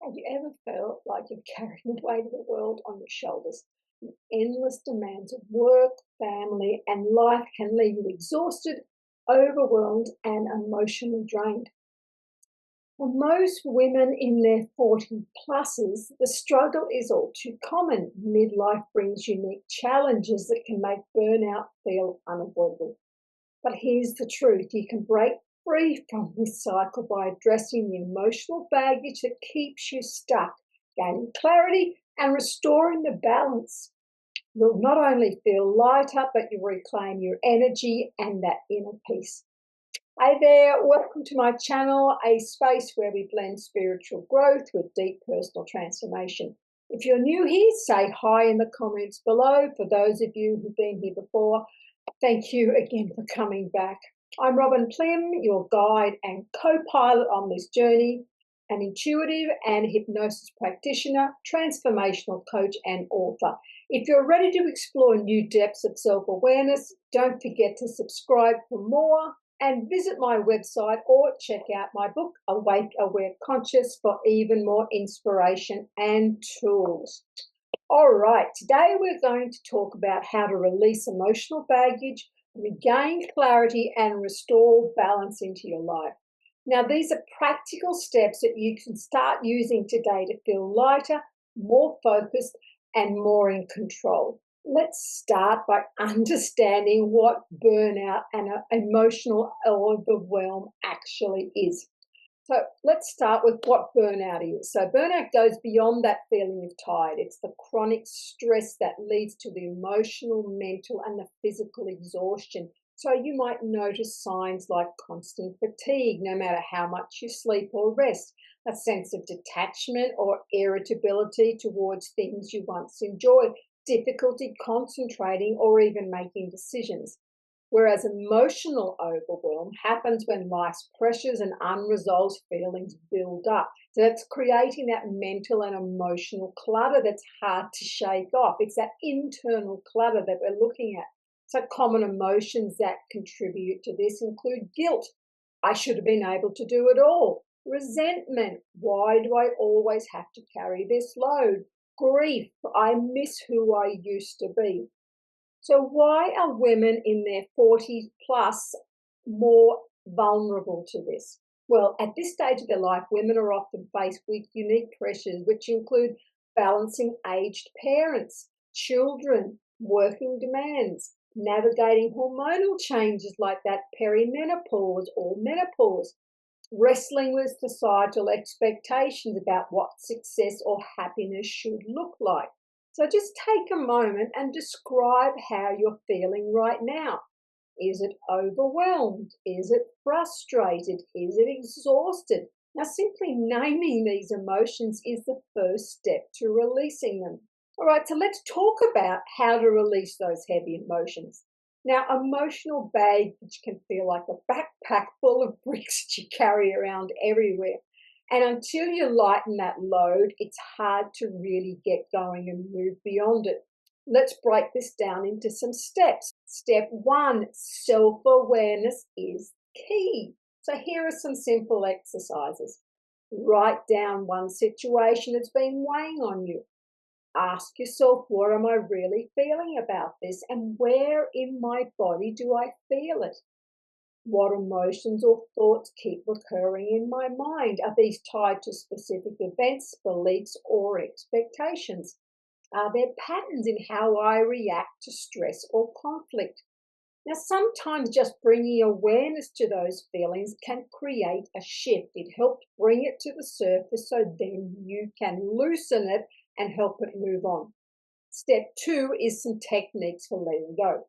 Have you ever felt like you've carried the weight of the world on your shoulders? The endless demands of work, family, and life can leave you exhausted, overwhelmed, and emotionally drained. For most women in their 40 pluses, the struggle is all too common. Midlife brings unique challenges that can make burnout feel unavoidable. But here's the truth: you can break free from this cycle by addressing the emotional baggage that keeps you stuck, gaining clarity, and restoring the balance. You'll not only feel lighter, but you'll reclaim your energy and that inner peace. Hey there, welcome to my channel, a space where we blend spiritual growth with deep personal transformation. If you're new here, say hi in the comments below. For those of you who've been here before, thank you again for coming back. I'm Robin Plim, your guide and co-pilot on this journey, an intuitive and hypnosis practitioner, transformational coach and author. If you're ready to explore new depths of self-awareness, don't forget to subscribe for more and visit my website or check out my book, Awake, Aware, Conscious, for even more inspiration and tools. All right, today we're going to talk about how to release emotional baggage, regain clarity, and restore balance into your life. Now, these are practical steps that you can start using today to feel lighter, more focused, and more in control. Let's start by understanding what burnout and emotional overwhelm actually is. So let's start with what burnout is. So burnout goes beyond that feeling of tired. It's the chronic stress that leads to the emotional, mental, and the physical exhaustion. So you might notice signs like constant fatigue, no matter how much you sleep or rest, a sense of detachment or irritability towards things you once enjoyed, difficulty concentrating or even making decisions. Whereas emotional overwhelm happens when life's pressures and unresolved feelings build up. So it's creating that mental and emotional clutter that's hard to shake off. It's that internal clutter that we're looking at. So common emotions that contribute to this include guilt. I should have been able to do it all. Resentment. Why do I always have to carry this load? Grief. I miss who I used to be. So why are women in their 40s plus more vulnerable to this? Well, at this stage of their life, women are often faced with unique pressures, which include balancing aged parents, children, working demands, navigating hormonal changes like that perimenopause or menopause, wrestling with societal expectations about what success or happiness should look like. So just take a moment and describe how you're feeling right now. Is it overwhelmed? Is it frustrated? Is it exhausted? Now, simply naming these emotions is the first step to releasing them. All right, so let's talk about how to release those heavy emotions. Now, emotional baggage can feel like a backpack full of bricks that you carry around everywhere. And until you lighten that load, it's hard to really get going and move beyond it. Let's break this down into some steps. Step one, self-awareness is key. So here are some simple exercises. Write down one situation that's been weighing on you. Ask yourself, what am I really feeling about this, and where in my body do I feel it? What emotions or thoughts keep recurring in my mind? Are these tied to specific events, beliefs, or expectations? Are there patterns in how I react to stress or conflict? Now, sometimes just bringing awareness to those feelings can create a shift. It helps bring it to the surface so then you can loosen it and help it move on. Step two is some techniques for letting go.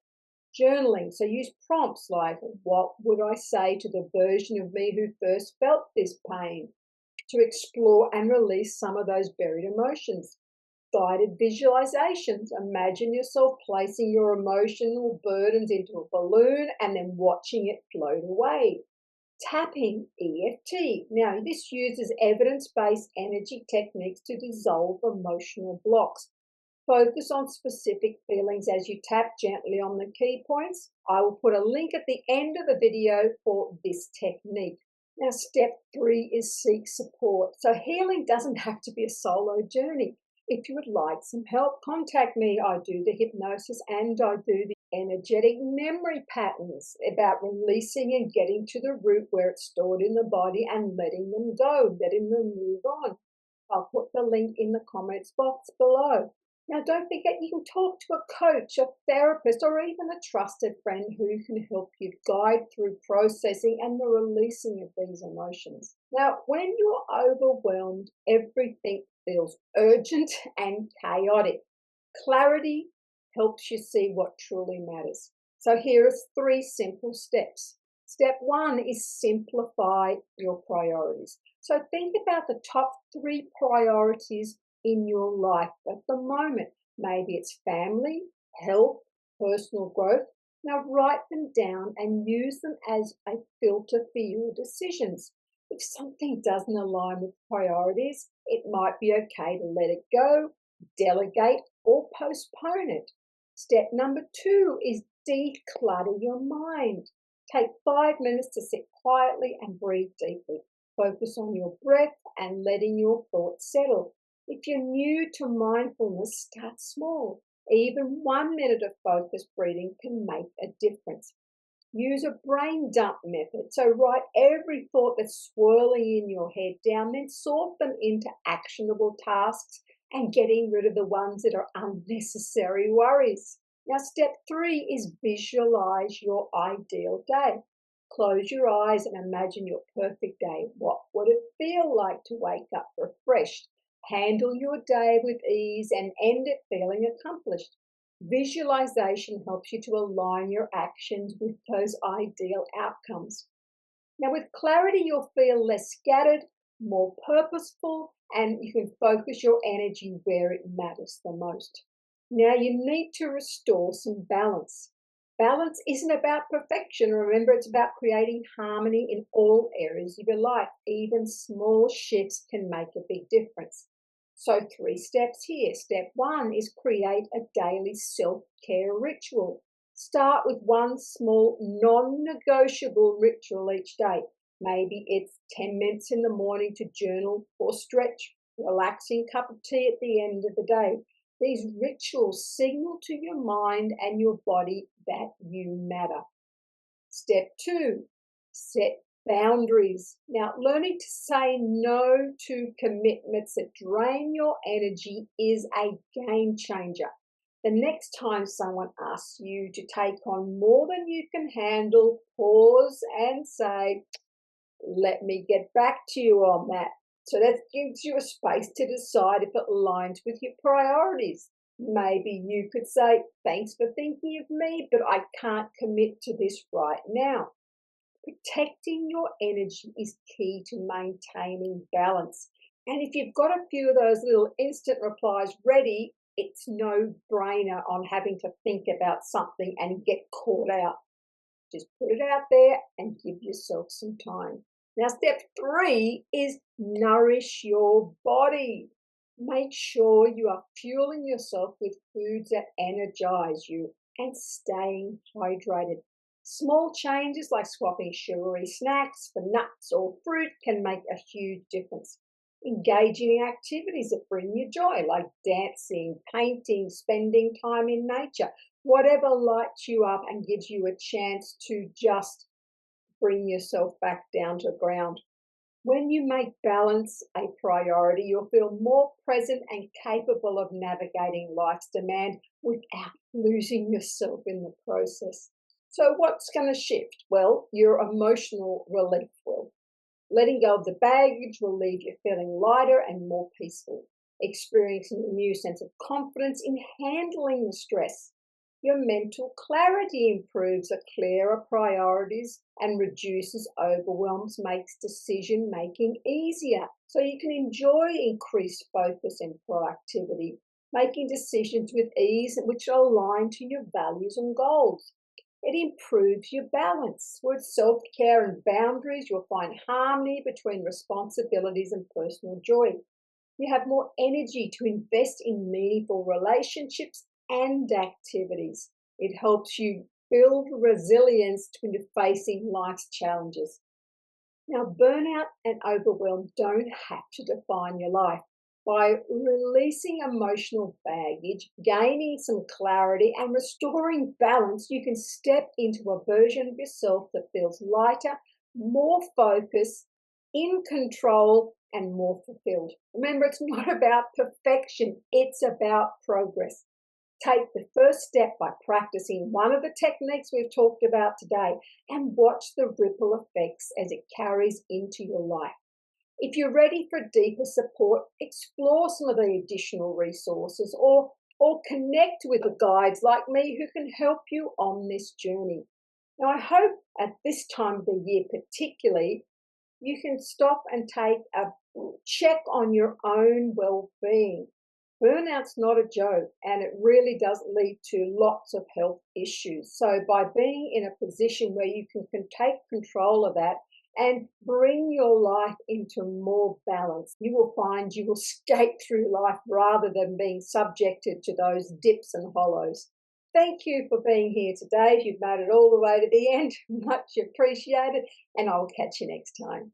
Journaling. So use prompts like, what would I say to the version of me who first felt this pain? To explore and release some of those buried emotions. Guided visualizations. Imagine yourself placing your emotional burdens into a balloon and then watching it float away. Tapping, EFT. Now, this uses evidence-based energy techniques to dissolve emotional blocks. Focus on specific feelings as you tap gently on the key points. I will put a link at the end of the video for this technique. Now, step three is seek support. So, healing doesn't have to be a solo journey. If you would like some help, contact me. I do the hypnosis and I do the energetic memory patterns about releasing and getting to the root where it's stored in the body and letting them go, letting them move on. I'll put the link in the comments box below. Now, don't forget you can talk to a coach, a therapist, or even a trusted friend who can help you guide through processing and the releasing of these emotions. Now, when you're overwhelmed, everything feels urgent and chaotic. Clarity helps you see what truly matters. So, here are three simple steps. Step one is simplify your priorities. So think about the top three priorities in your life at the moment. Maybe it's family, health, personal growth. Now write them down and use them as a filter for your decisions. If something doesn't align with priorities, it might be okay to let it go, delegate, or postpone it. Step number two is declutter your mind. Take 5 minutes to sit quietly and breathe deeply. Focus on your breath and letting your thoughts settle. If you're new to mindfulness, start small. Even 1 minute of focused breathing can make a difference. Use a brain dump method. So write every thought that's swirling in your head down, then sort them into actionable tasks and getting rid of the ones that are unnecessary worries. Now, step three is visualize your ideal day. Close your eyes and imagine your perfect day. What would it feel like to wake up refreshed, handle your day with ease, and end it feeling accomplished? Visualization helps you to align your actions with those ideal outcomes. Now, with clarity, you'll feel less scattered, more purposeful, and you can focus your energy where it matters the most. Now, you need to restore some balance. Balance isn't about perfection. Remember, it's about creating harmony in all areas of your life. Even small shifts can make a big difference. So, three steps here. Step one is create a daily self care ritual. Start with one small, non negotiable ritual each day. Maybe it's 10 minutes in the morning to journal or stretch, relaxing cup of tea at the end of the day. These rituals signal to your mind and your body that you matter. Step two, set boundaries. Now, learning to say no to commitments that drain your energy is a game changer. The next time someone asks you to take on more than you can handle, pause and say, let me get back to you on that. So that gives you a space to decide if it aligns with your priorities. Maybe you could say, thanks for thinking of me, but I can't commit to this right now. Protecting your energy is key to maintaining balance. And if you've got a few of those little instant replies ready, it's no brainer on having to think about something and get caught out. Just put it out there and give yourself some time. Now, step three is nourish your body. Make sure you are fueling yourself with foods that energize you and staying hydrated. Small changes like swapping sugary snacks for nuts or fruit can make a huge difference. Engaging in activities that bring you joy, like dancing, painting, spending time in nature, whatever lights you up and gives you a chance to just bring yourself back down to ground. When you make balance a priority, you'll feel more present and capable of navigating life's demand without losing yourself in the process. So, what's going to shift? Well, your emotional relief will. Letting go of the baggage will leave you feeling lighter and more peaceful, experiencing a new sense of confidence in handling the stress. Your mental clarity improves a clearer priorities and reduces overwhelms, makes decision making easier. So you can enjoy increased focus and productivity, making decisions with ease which align to your values and goals. It improves your balance. With self care and boundaries, you'll find harmony between responsibilities and personal joy. You have more energy to invest in meaningful relationships and activities. It helps you build resilience to facing life's challenges. Now, burnout and overwhelm don't have to define your life. By releasing emotional baggage, gaining some clarity, and restoring balance, you can step into a version of yourself that feels lighter, more focused, in control, and more fulfilled. Remember, it's not about perfection, it's about progress. Take the first step by practicing one of the techniques we've talked about today and watch the ripple effects as it carries into your life. If you're ready for deeper support, explore some of the additional resources or connect with the guides like me who can help you on this journey. Now, I hope at this time of the year, particularly, you can stop and take a check on your own well-being. Burnout's not a joke and it really does lead to lots of health issues. So by being in a position where you can take control of that and bring your life into more balance, you will find you will skate through life rather than being subjected to those dips and hollows. Thank you for being here today. If you've made it all the way to the end, much appreciated, and I'll catch you next time.